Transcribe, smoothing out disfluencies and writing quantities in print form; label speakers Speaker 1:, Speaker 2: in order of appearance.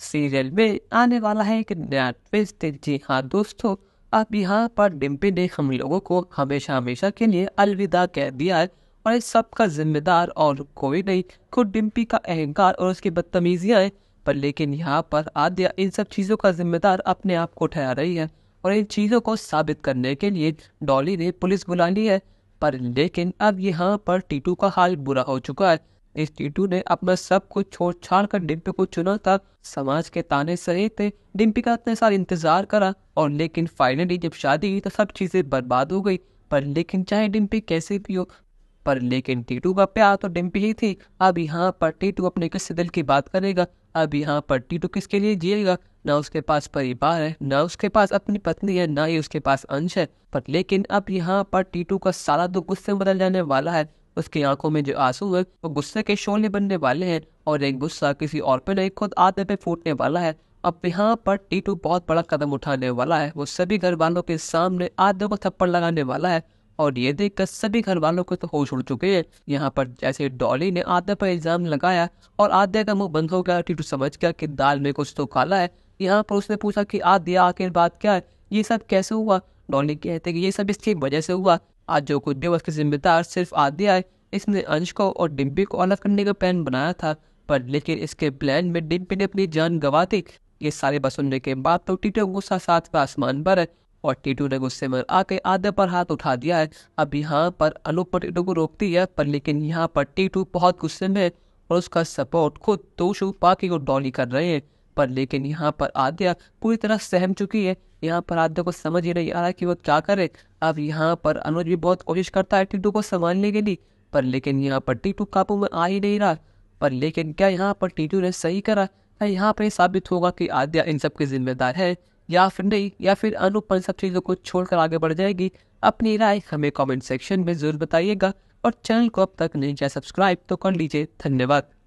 Speaker 1: Serial में आने वाला है एक नया ट्विस्ट। जी हाँ दोस्तों, अब यहाँ पर डिम्पी ने हम लोगों को हमेशा हमेशा के लिए अलविदा कह दिया है और इस सब का जिम्मेदार और कोई नहीं, खुद डिम्पी का अहंकार और उसकी बदतमीजियां हैं। पर लेकिन यहाँ पर आद्या इन सब चीज़ों का जिम्मेदार अपने आप को ठहरा रही है और इन चीज़ों को साबित करने के लिए डॉली ने पुलिस बुला ली है। पर लेकिन अब यहाँ पर टीटू का हाल बुरा हो चुका है। इस टीटू ने अपना सब कुछ छोड़ छाड़ कर डिम्पी को चुना था। समाज के ताने सहे थे, डिम्पी का इतने साल इंतजार करा और लेकिन फाइनली जब शादी हुई तो सब चीजें बर्बाद हो गई। पर लेकिन चाहे डिम्पी कैसे भी हो, पर लेकिन टीटू का प्यार तो डिम्पी ही थी। अब यहाँ पर टीटू अपने किस दिल की बात करेगा? अब यहाँ पर टीटू किसके लिए जिएगा? ना उसके पास परिवार है, ना उसके पास अपनी पत्नी है, ना ही उसके पास अंश है। पर लेकिन अब यहाँ पर टीटू का सारा दुख गुस्से में बदल जाने वाला है। उसकी आंखों में जो आंसू है वो गुस्से के शोले बनने वाले हैं और एक गुस्सा किसी और पे नहीं, खुद आधे पे फूटने वाला है। अब यहाँ पर टीटू बहुत बड़ा कदम उठाने वाला है। वो सभी घर वालों के सामने आधे को थप्पड़ लगाने वाला है और ये देखकर सभी घर वालों को तो होश उड़ चुके हैं। यहाँ पर जैसे डॉली ने आद्या पर इल्जाम लगाया और आद्या का मुंह बंद हो गया, टीटू समझ गया कि दाल में कुछ तो काला है। यहाँ पर उसने पूछा कि आद्या आखिर बात क्या है, ये सब कैसे हुआ? डॉली कहते कि ये सब इसकी वजह से हुआ। आज जो कुछ भी उसके जिम्मेदार सिर्फ आद्या है। इसने अंश को और डिम्पी को अलग करने का प्लान बनाया था, पर लेकिन इसके प्लान में डिम्पी ने अपनी जान गंवा दी। ये सारे बात सुनने के बाद तो टीटू गुस्सा साथ पे आसमान पर है और टीटू ने गुस्से में आके आद्या पर हाथ उठा दिया है। अब यहाँ पर अनूप टीटू को रोकती है, पर लेकिन यहाँ पर टीटू बहुत गुस्से में है और उसका सपोर्ट खुद तोशु पाकी को डॉली कर रहे हैं। पर लेकिन यहाँ पर आद्या पूरी तरह सहम चुकी है। यहाँ पर आद्या को समझ ही नहीं आ रहा कि वो क्या करे। अब यहाँ पर अनुज भी बहुत कोशिश करता है टीटू को संभालने के लिए, पर लेकिन यहाँ पर टीटू काबू में आ ही नहीं रहा। पर लेकिन क्या यहाँ पर टीटू ने सही करा? क्या यहाँ पर साबित होगा कि आद्या इन सब की जिम्मेदार है या फिर नहीं, या फिर अनुप इन सब चीज़ों को छोड़कर आगे बढ़ जाएगी? अपनी राय हमें कमेंट सेक्शन में जरूर बताइएगा और चैनल को अब तक नहीं किया सब्सक्राइब तो कर लीजिए। धन्यवाद।